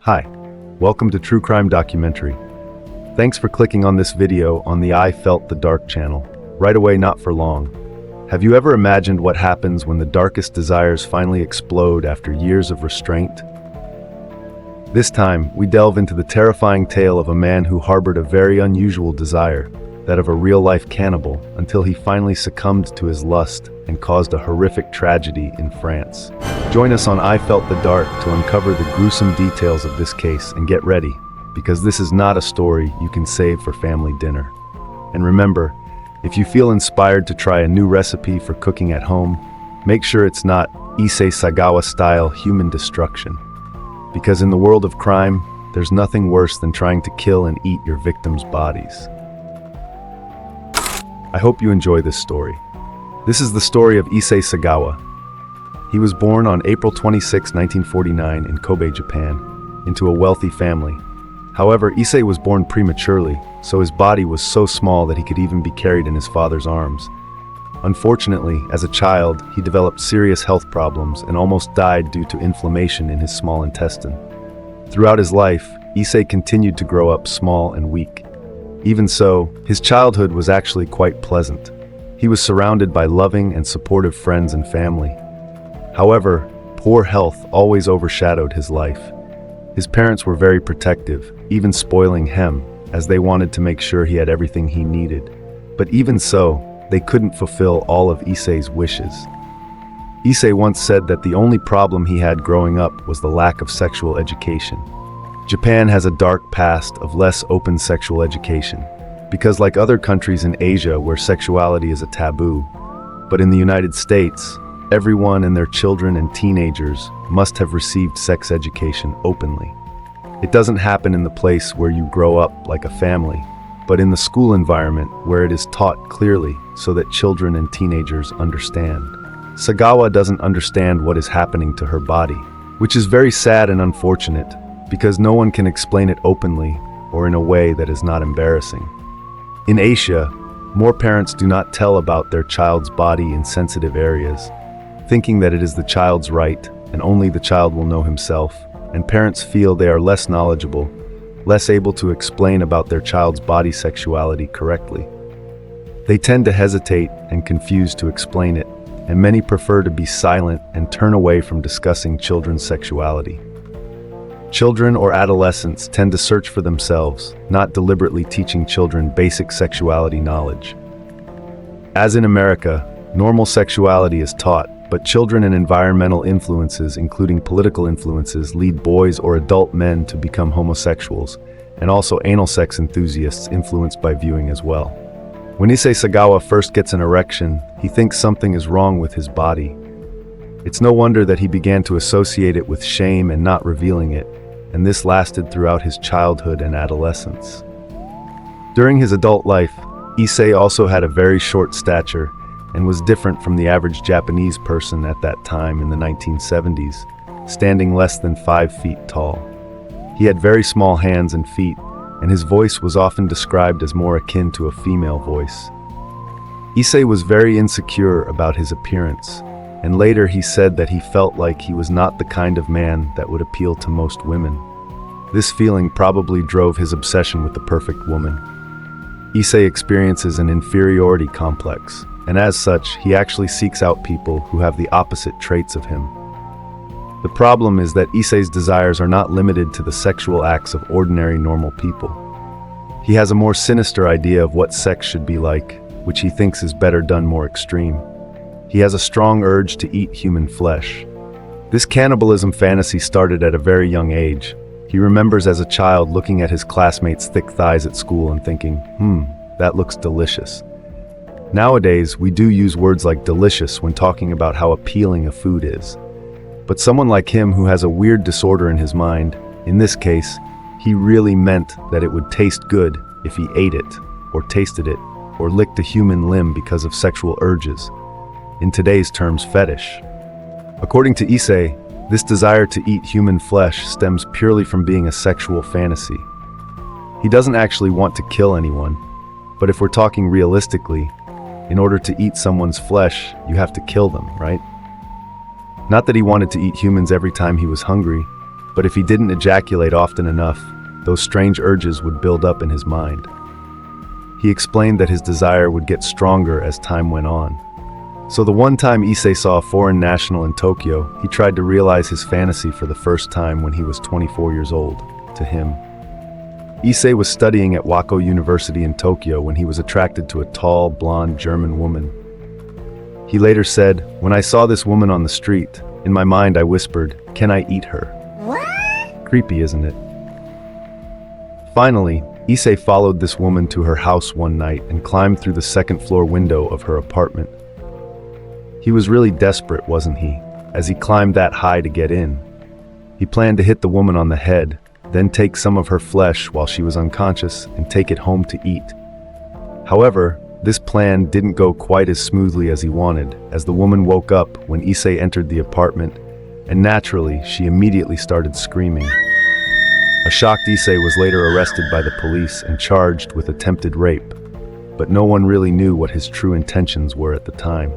Hi, welcome to True Crime Documentary. Thanks for clicking on this video on the I Felt the Dark channel. Right away, not for long. Have you ever imagined what happens when the darkest desires finally explode after years of restraint? This time, we delve into the terrifying tale of a man who harbored a very unusual desire, that of a real-life cannibal, until he finally succumbed to his lust and caused a horrific tragedy in France. Join us on I Felt the Dark to uncover the gruesome details of this case, and get ready, because this is not a story you can save for family dinner. And remember, if you feel inspired to try a new recipe for cooking at home, make sure it's not Issei Sagawa style human destruction. Because in the world of crime, there's nothing worse than trying to kill and eat your victims' bodies. I hope you enjoy this story. This is the story of Issei Sagawa. He was born on April 26, 1949 in Kobe, Japan, into a wealthy family. However, Issei was born prematurely, so his body was so small that he could even be carried in his father's arms. Unfortunately, as a child, he developed serious health problems and almost died due to inflammation in his small intestine. Throughout his life, Issei continued to grow up small and weak. Even so, his childhood was actually quite pleasant. He was surrounded by loving and supportive friends and family. However, poor health always overshadowed his life. His parents were very protective, even spoiling him, as they wanted to make sure he had everything he needed. But even so, they couldn't fulfill all of Issei's wishes. Issei once said that the only problem he had growing up was the lack of sexual education. Japan has a dark past of less open sexual education, because like other countries in Asia where sexuality is a taboo, but in the United States, everyone and their children and teenagers must have received sex education openly. It doesn't happen in the place where you grow up like a family, but in the school environment where it is taught clearly so that children and teenagers understand. Sagawa doesn't understand what is happening to her body, which is very sad and unfortunate, because no one can explain it openly or in a way that is not embarrassing. In Asia, more parents do not tell about their child's body in sensitive areas, thinking that it is the child's right and only the child will know himself, and parents feel they are less knowledgeable, less able to explain about their child's body sexuality correctly. They tend to hesitate and confuse to explain it, and many prefer to be silent and turn away from discussing children's sexuality. Children or adolescents tend to search for themselves, not deliberately teaching children basic sexuality knowledge. As in America, normal sexuality is taught, but children and environmental influences, including political influences, lead boys or adult men to become homosexuals, and also anal sex enthusiasts influenced by viewing as well. When Issei Sagawa first gets an erection, he thinks something is wrong with his body. It's no wonder that he began to associate it with shame and not revealing it, and this lasted throughout his childhood and adolescence. During his adult life, Issei also had a very short stature and was different from the average Japanese person at that time in the 1970s, standing less than 5 feet tall. He had very small hands and feet, and his voice was often described as more akin to a female voice. Issei was very insecure about his appearance, and later he said that he felt like he was not the kind of man that would appeal to most women. This feeling probably drove his obsession with the perfect woman. Issei experiences an inferiority complex, and as such, he actually seeks out people who have the opposite traits of him. The problem is that Issei's desires are not limited to the sexual acts of ordinary normal people. He has a more sinister idea of what sex should be like, which he thinks is better done more extreme. He has a strong urge to eat human flesh. This cannibalism fantasy started at a very young age. He remembers as a child looking at his classmates' thick thighs at school and thinking, that looks delicious. Nowadays, we do use words like delicious when talking about how appealing a food is. But someone like him who has a weird disorder in his mind, in this case, he really meant that it would taste good if he ate it, or tasted it, or licked a human limb because of sexual urges. In today's terms, fetish. According to Issei, this desire to eat human flesh stems purely from being a sexual fantasy. He doesn't actually want to kill anyone, but if we're talking realistically, in order to eat someone's flesh, you have to kill them, right? Not that he wanted to eat humans every time he was hungry, But if he didn't ejaculate often enough, those strange urges would build up in his mind. He explained that his desire would get stronger as time went on. So the one time Issei saw a foreign national in Tokyo, he tried to realize his fantasy for the first time when he was 24 years old. To him, Issei was studying at Wako University in Tokyo when he was attracted to a tall, blonde German woman. He later said, "When I saw this woman on the street, in my mind I whispered, 'Can I eat her?'" What? Creepy, isn't it? Finally, Issei followed this woman to her house one night and climbed through the second-floor window of her apartment. He was really desperate, wasn't he, as he climbed that high to get in. He planned to hit the woman on the head, then take some of her flesh while she was unconscious and take it home to eat. However, this plan didn't go quite as smoothly as he wanted, as the woman woke up when Issei entered the apartment, and naturally, she immediately started screaming. A shocked Issei was later arrested by the police and charged with attempted rape, but no one really knew what his true intentions were at the time.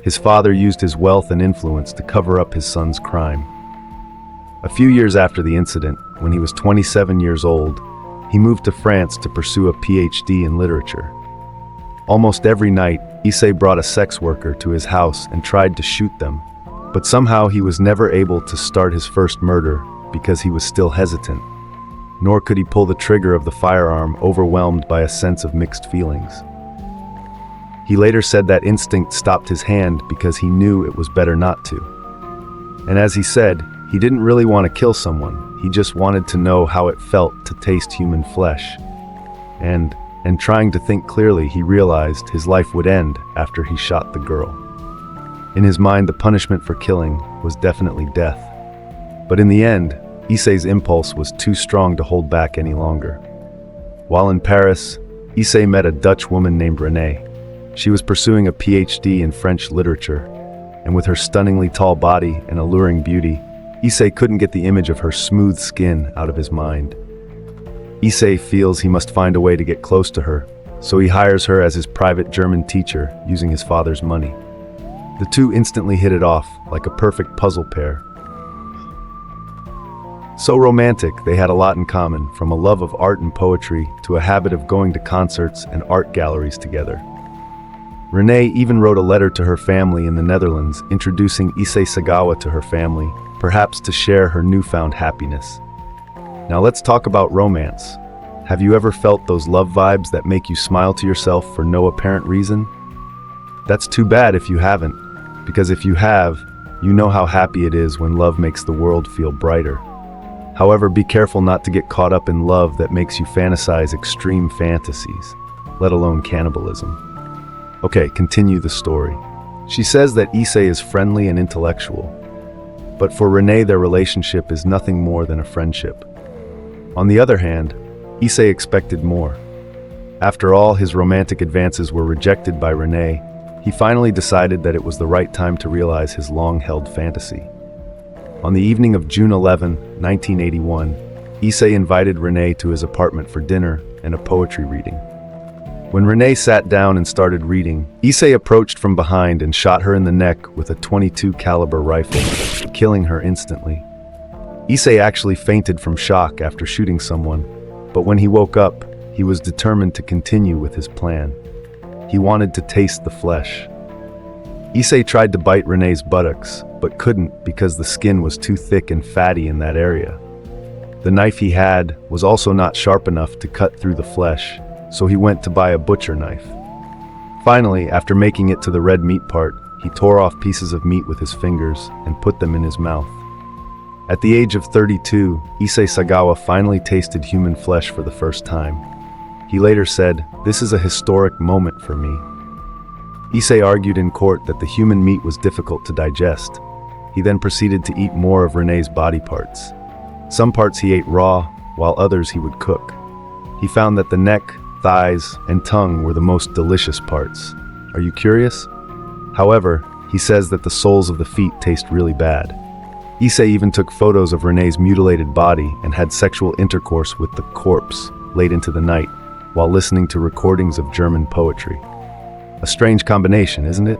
His father used his wealth and influence to cover up his son's crime. A few years after the incident, when he was 27 years old, he moved to France to pursue a PhD in literature. Almost every night, Issei brought a sex worker to his house and tried to shoot them, but somehow he was never able to start his first murder because he was still hesitant, nor could he pull the trigger of the firearm, overwhelmed by a sense of mixed feelings. He later said that instinct stopped his hand because he knew it was better not to. And as he said, he didn't really want to kill someone, he just wanted to know how it felt to taste human flesh. And trying to think clearly, he realized his life would end after he shot the girl. In his mind, the punishment for killing was definitely death. But in the end, Issei's impulse was too strong to hold back any longer. While in Paris, Issei met a Dutch woman named Renee. She was pursuing a PhD in French literature, and with her stunningly tall body and alluring beauty, Issei couldn't get the image of her smooth skin out of his mind. Issei feels he must find a way to get close to her, so he hires her as his private German teacher using his father's money. The two instantly hit it off, like a perfect puzzle pair. So romantic, they had a lot in common, from a love of art and poetry to a habit of going to concerts and art galleries together. Renee even wrote a letter to her family in the Netherlands, introducing Issei Sagawa to her family, perhaps to share her newfound happiness. Now let's talk about romance. Have you ever felt those love vibes that make you smile to yourself for no apparent reason? That's too bad if you haven't, because if you have, you know how happy it is when love makes the world feel brighter. However, be careful not to get caught up in love that makes you fantasize extreme fantasies, let alone cannibalism. Okay, continue the story. She says that Issei is friendly and intellectual, but for Renee their relationship is nothing more than a friendship. On the other hand, Issei expected more. After all his romantic advances were rejected by Renee, he finally decided that it was the right time to realize his long-held fantasy. On the evening of June 11, 1981, Issei invited Renee to his apartment for dinner and a poetry reading. When Renee sat down and started reading, Issei approached from behind and shot her in the neck with a .22 caliber rifle, killing her instantly. Issei actually fainted from shock after shooting someone, but when he woke up, he was determined to continue with his plan. He wanted to taste the flesh. Issei tried to bite Renee's buttocks, but couldn't because the skin was too thick and fatty in that area. The knife he had was also not sharp enough to cut through the flesh, so he went to buy a butcher knife. Finally, after making it to the red meat part, he tore off pieces of meat with his fingers and put them in his mouth. At the age of 32, Issei Sagawa finally tasted human flesh for the first time. He later said, "This is a historic moment for me." Issei argued in court that the human meat was difficult to digest. He then proceeded to eat more of Renee's body parts. Some parts he ate raw, while others he would cook. He found that the neck, thighs, and tongue were the most delicious parts. Are you curious? However, he says that the soles of the feet taste really bad. Issei even took photos of Renee's mutilated body and had sexual intercourse with the corpse late into the night, while listening to recordings of German poetry. A strange combination, isn't it?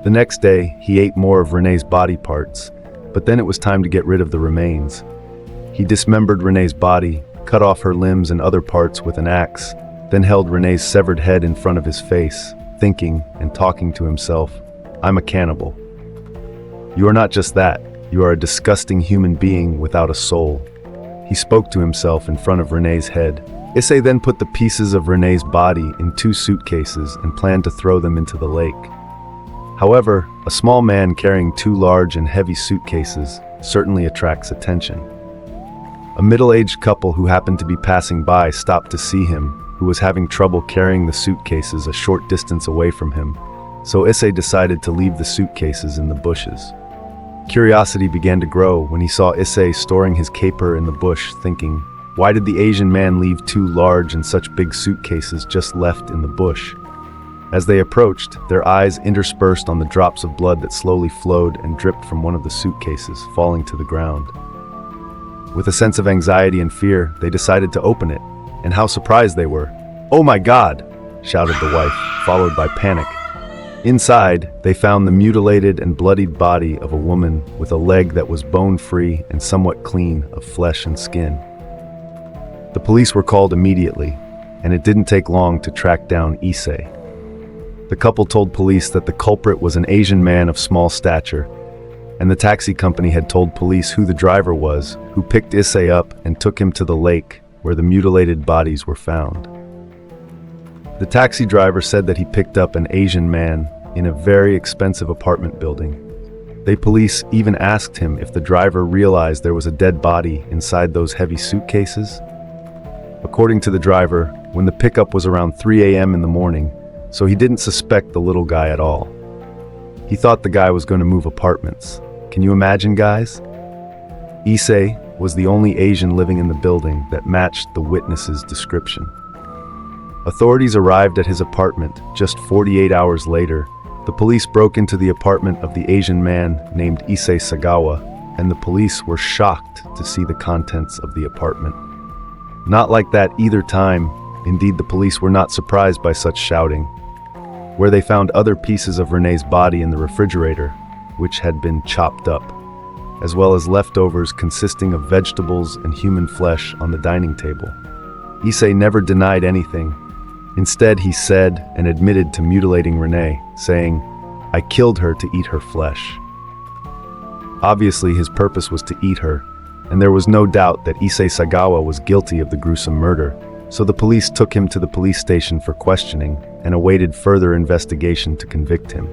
The next day, he ate more of Renee's body parts, But then it was time to get rid of the remains. He dismembered Renee's body, cut off her limbs and other parts with an axe, then held Renee's severed head in front of his face, thinking and talking to himself, "I'm a cannibal. You are not just that, you are a disgusting human being without a soul." He spoke to himself in front of Renee's head. Issei then put the pieces of Renee's body in 2 suitcases and planned to throw them into the lake. However, a small man carrying 2 large and heavy suitcases certainly attracts attention. A middle-aged couple who happened to be passing by stopped to see him, who was having trouble carrying the suitcases a short distance away from him, so Issei decided to leave the suitcases in the bushes. Curiosity began to grow when he saw Issei storing his caper in the bush, thinking, why did the Asian man leave 2 large and such big suitcases just left in the bush? As they approached, their eyes interspersed on the drops of blood that slowly flowed and dripped from one of the suitcases, falling to the ground. With a sense of anxiety and fear, they decided to open it, and how surprised they were. "Oh my God!" shouted the wife, followed by panic. Inside, they found the mutilated and bloodied body of a woman with a leg that was bone-free and somewhat clean of flesh and skin. The police were called immediately, and it didn't take long to track down Issei. The couple told police that the culprit was an Asian man of small stature, and the taxi company had told police who the driver was, who picked Issei up and took him to the lake where the mutilated bodies were found. The taxi driver said that he picked up an Asian man in a very expensive apartment building. The police even asked him if the driver realized there was a dead body inside those heavy suitcases. According to the driver, when the pickup was around 3 a.m. in the morning, so he didn't suspect the little guy at all. He thought the guy was going to move apartments. Can you imagine, guys? Issei was the only Asian living in the building that matched the witness's description. Authorities arrived at his apartment just 48 hours later. The police broke into the apartment of the Asian man named Issei Sagawa, and the police were shocked to see the contents of the apartment. Not like that either time. Indeed, the police were not surprised by such shouting, where they found other pieces of Renee's body in the refrigerator, which had been chopped up, as well as leftovers consisting of vegetables and human flesh on the dining table. Issei never denied anything. Instead, he said and admitted to mutilating Renee, saying, "I killed her to eat her flesh." Obviously, his purpose was to eat her, and there was no doubt that Issei Sagawa was guilty of the gruesome murder, so the police took him to the police station for questioning and awaited further investigation to convict him.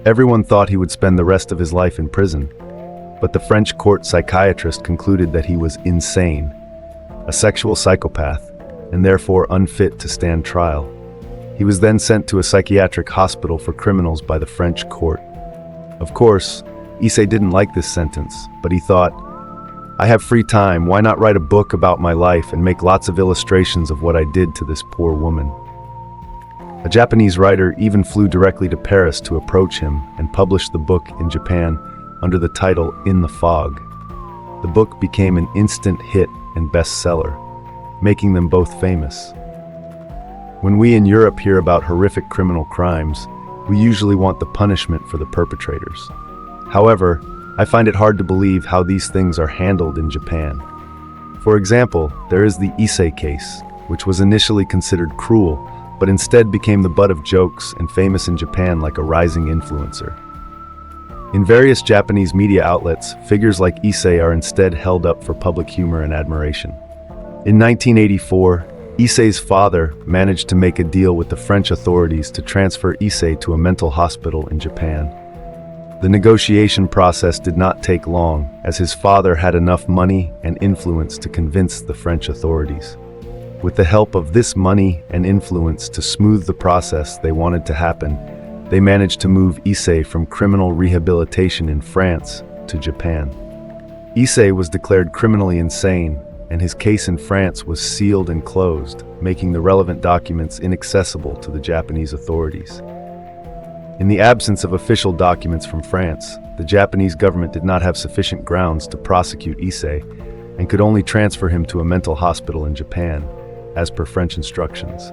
Everyone thought he would spend the rest of his life in prison, but the French court psychiatrist concluded that he was insane, a sexual psychopath, and therefore unfit to stand trial. He was then sent to a psychiatric hospital for criminals by the French court. Of course, Issei didn't like this sentence, but he thought, "I have free time, why not write a book about my life and make lots of illustrations of what I did to this poor woman?" A Japanese writer even flew directly to Paris to approach him and published the book in Japan under the title In the Fog. The book became an instant hit and bestseller, making them both famous. When we in Europe hear about horrific criminal crimes, we usually want the punishment for the perpetrators. However, I find it hard to believe how these things are handled in Japan. For example, there is the Issei case, which was initially considered cruel, but instead became the butt of jokes and famous in Japan like a rising influencer. In various Japanese media outlets, figures like Issei are instead held up for public humor and admiration. In 1984, Issei's father managed to make a deal with the French authorities to transfer Issei to a mental hospital in Japan. The negotiation process did not take long, as his father had enough money and influence to convince the French authorities. With the help of this money and influence to smooth the process they wanted to happen, they managed to move Issei from criminal rehabilitation in France to Japan. Issei was declared criminally insane, and his case in France was sealed and closed, making the relevant documents inaccessible to the Japanese authorities. In the absence of official documents from France, the Japanese government did not have sufficient grounds to prosecute Issei and could only transfer him to a mental hospital in Japan, as per French instructions.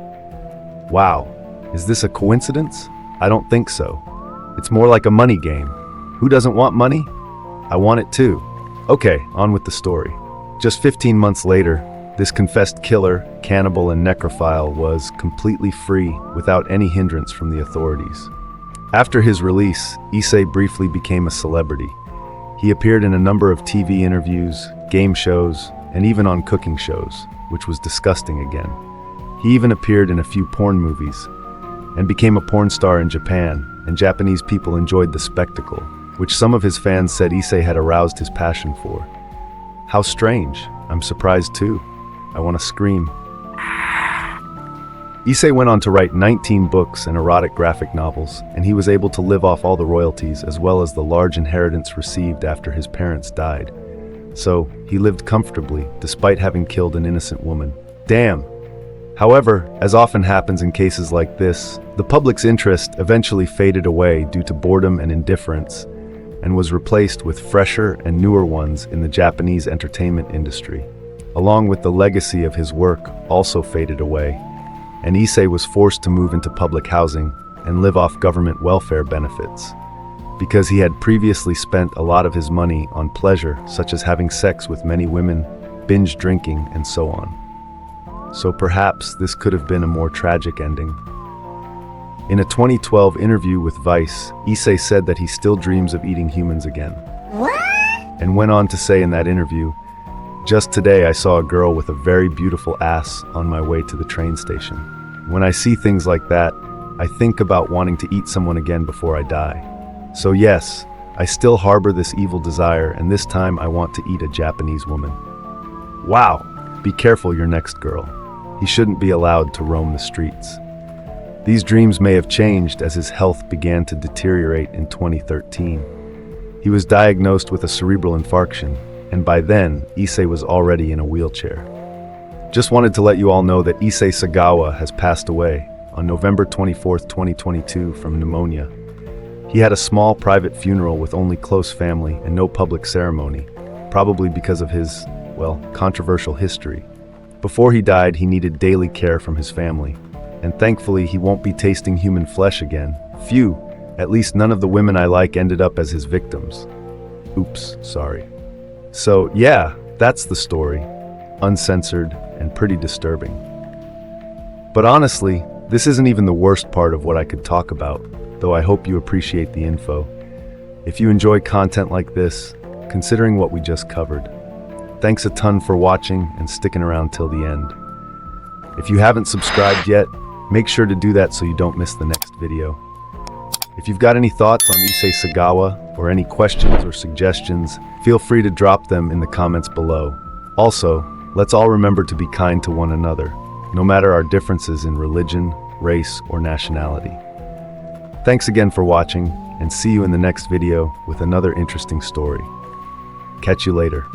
Wow, is this a coincidence? I don't think so. It's more like a money game. Who doesn't want money? I want it too. Okay, on with the story. Just 15 months later, this confessed killer, cannibal, and necrophile was completely free without any hindrance from the authorities. After his release, Issei briefly became a celebrity. He appeared in a number of TV interviews, game shows, and even on cooking shows, which was disgusting again. He even appeared in a few porn movies and became a porn star in Japan, and Japanese people enjoyed the spectacle, which some of his fans said Issei had aroused his passion for. How strange. I'm surprised too. I want to scream. Issei went on to write 19 books and erotic graphic novels, and he was able to live off all the royalties as well as the large inheritance received after his parents died. So, he lived comfortably, despite having killed an innocent woman. Damn! However, as often happens in cases like this, the public's interest eventually faded away due to boredom and indifference, and was replaced with fresher and newer ones in the Japanese entertainment industry. Along with the legacy of his work also faded away, and Issei was forced to move into public housing and live off government welfare benefits, because he had previously spent a lot of his money on pleasure, such as having sex with many women, binge drinking, and so on. So perhaps this could have been a more tragic ending. In a 2012 interview with Vice, Issei said that he still dreams of eating humans again. What? And went on to say in that interview, "Just today I saw a girl with a very beautiful ass on my way to the train station. When I see things like that, I think about wanting to eat someone again before I die. So yes, I still harbor this evil desire, and this time I want to eat a Japanese woman." Wow! Be careful your next girl. He shouldn't be allowed to roam the streets. These dreams may have changed as his health began to deteriorate in 2013. He was diagnosed with a cerebral infarction, and by then, Issei was already in a wheelchair. Just wanted to let you all know that Issei Sagawa has passed away on November 24, 2022 from pneumonia. He had a small private funeral with only close family and no public ceremony, probably because of his, well, controversial history. Before he died, he needed daily care from his family, and thankfully he won't be tasting human flesh again. Phew, at least none of the women I like ended up as his victims. Oops, sorry. So yeah, that's the story. Uncensored and pretty disturbing. But honestly, this isn't even the worst part of what I could talk about, though I hope you appreciate the info. If you enjoy content like this, considering what we just covered, thanks a ton for watching and sticking around till the end. If you haven't subscribed yet, make sure to do that so you don't miss the next video. If you've got any thoughts on Issei Sagawa or any questions or suggestions, feel free to drop them in the comments below. Also, let's all remember to be kind to one another, no matter our differences in religion, race, or nationality. Thanks again for watching, and see you in the next video with another interesting story. Catch you later.